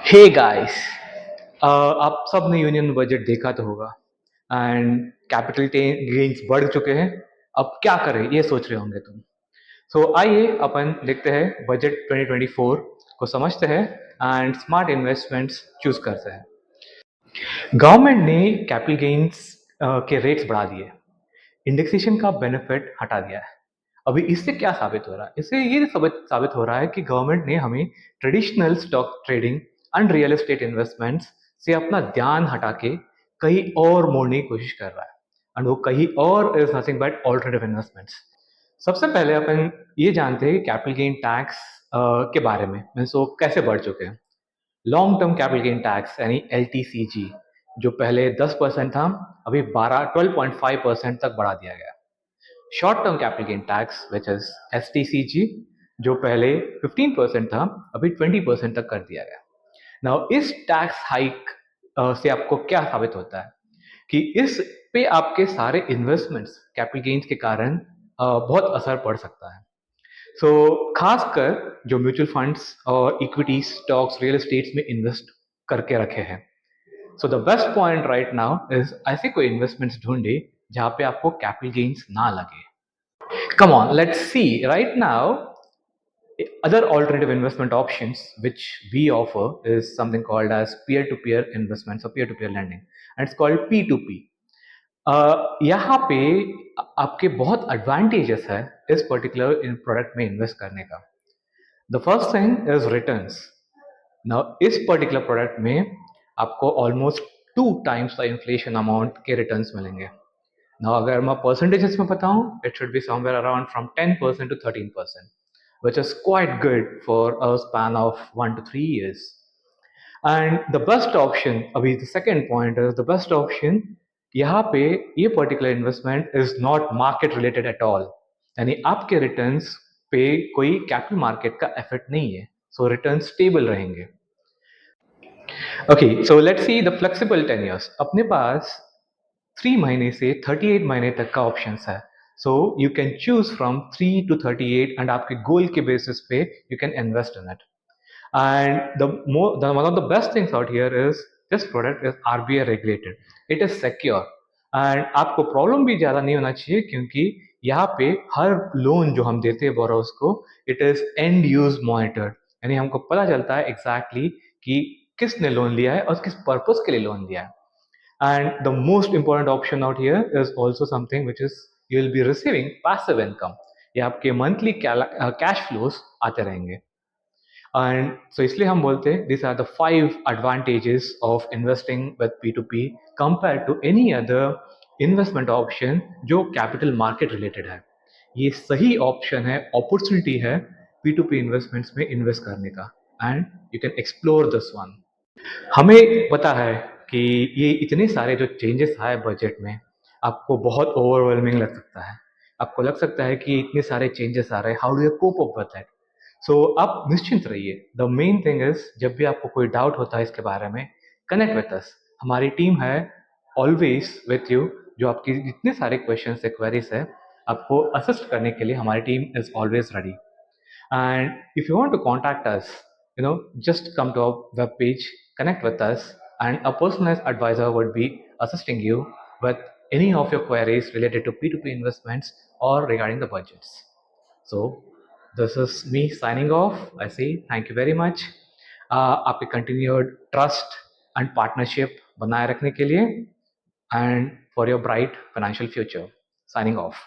Hey guys, आप सब ने यूनियन बजट देखा तो होगा एंड कैपिटल गेन्स बढ़ चुके हैं। अब क्या करें ये सोच रहे होंगे तुम। सो आइए अपन देखते हैं बजट 2024 को समझते हैं एंड स्मार्ट इन्वेस्टमेंट्स चूज करते हैं। गवर्नमेंट ने कैपिटल गेन्स के रेट्स बढ़ा दिए, इंडेक्सेशन का बेनिफिट हटा दिया है। अभी इससे क्या साबित हो रहा है? इससे ये साबित हो रहा है कि गवर्नमेंट ने हमें traditional stock trading and real estate investments से अपना ध्यान हटा के कहीं और मोड़ने की कोशिश कर रहा है। एंड वो कहीं और is nothing but alternative investments. सबसे पहले अपन ये जानते हैं कि कैपिटल गेन टैक्स के बारे में, मीन्स वो कैसे बढ़ चुके हैं। Long term capital gain tax यानी LTCG जो पहले 10% था, अभी 12.5% तक बढ़ा दिया गया। Short term capital gain tax which is STCG जो पहले 15% था, अभी 20% तक कर दिया गया। नाउ इस टैक्स हाइक से आपको क्या साबित होता है कि इस पे आपके सारे इन्वेस्टमेंट्स कैपिटल गेन्स के कारण बहुत असर पड़ सकता है। खासकर जो म्यूचुअल फंड्स और इक्विटी स्टॉक्स रियल एस्टेट्स में इन्वेस्ट करके रखे हैं। The best point right now is ऐसे कोई इन्वेस्टमेंट्स ढूंढे जहां पे आपको कैपिटल गेन्स ना लगे। Come on, let's see. Right now, other alternative investment options which we offer is something called as peer-to-peer investments or peer-to-peer lending, and it's called P2P. यहाँ पे आपके बहुत एडवांटेजेस है इस पर्टिकुलर इन प्रोडक्ट में invest करने का। The first thing is returns. Now इस पर्टिकुलर प्रोडक्ट में आपको almost 2 times the inflation amount के रिटर्न्स मिलेंगे। Now, अगर मैं परसेंटेजेस में बताऊं, it should be somewhere around from 10% to 13%, which is quite good for a span of 1 to 3 years. And the best option, अभी the second point is the best option, यहाँ पे ये particular investment is not market related at all. यानी आपके returns पे कोई capital market का effect नहीं है, so returns stable रहेंगे। Okay, so let's see the flexible tenures. अपने पास 3 महीने से 38 महीने तक का ऑप्शन है। You can choose from 3 to 38 and आपके गोल के बेसिस पे you can invest in it. And one of the best things out here is this product is RBI regulated, it is secure and आपको problem भी ज़्यादा नहीं होना चाहिए क्योंकि यहाँ पे हर लोन जो हम देते हैं बोरोस को, it is and use monitored, यानी हमको पता चलता है एग्जैक्टली कि किसने लोन लिया है और किस पर्पज के लिए लोन लिया है। And the most important option out here is also something which is you will be receiving passive income. ये आपके monthly cash flows आते रहेंगे। And so इसलिए हम बोलते हैं these are the 5 advantages of investing with P2P compared to any other investment option जो capital market related है। ये सही option है, opportunity है P2P investments में invest करने का, and you can explore this one. हमें पता है कि ये इतने सारे जो चेंजेस आए बजट में, आपको बहुत ओवरवेलमिंग लग सकता है। आपको लग सकता है कि इतने सारे चेंजेस आ रहे हैं, how do you cope up with that. आप निश्चिंत रहिए। द मेन थिंग इज जब भी आपको कोई डाउट होता है इसके बारे में, कनेक्ट विद अस। हमारी टीम है ऑलवेज विथ यू, जो आपकी जितने सारे क्वेश्चन है, क्वेरीज है, आपको असिस्ट करने के लिए हमारी team is always ready. And if you want to contact us, just come to our web page, connect with us, and a personalized advisor would be assisting you with any of your queries related to P2P investments or regarding the budgets. So, this is me signing off. I say thank you very much. आपके continued trust and partnership बनाए रखने के लिए and for your bright financial future. Signing off.